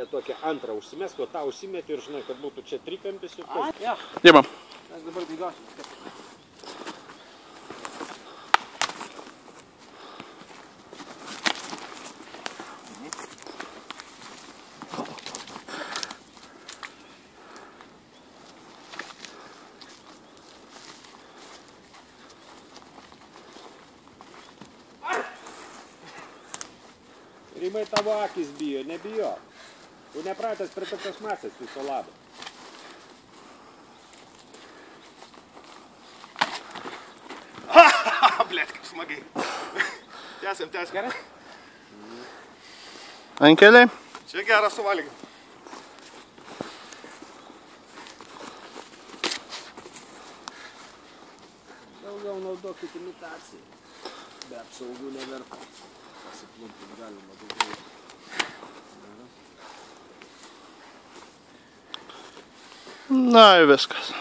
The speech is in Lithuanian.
Tokią antrą užsimesk, o tą užsimeti ir žinai, kad būtų čia trikampis ir taip. Jo. Dirbam. Aš dabar bėgiosiu. Rimai, tavo akis bijo, nebijo. Tu nepratęs prie tokios masės viso labo. Blet, kaip smagiai. Tęsiam. Gerai? Ankeliai. Čia geras suvalgym. Daugiau naudokit imitaciją. Be apsaugų neverta. Pasiplumpint galima daugiau. Na ir viskas.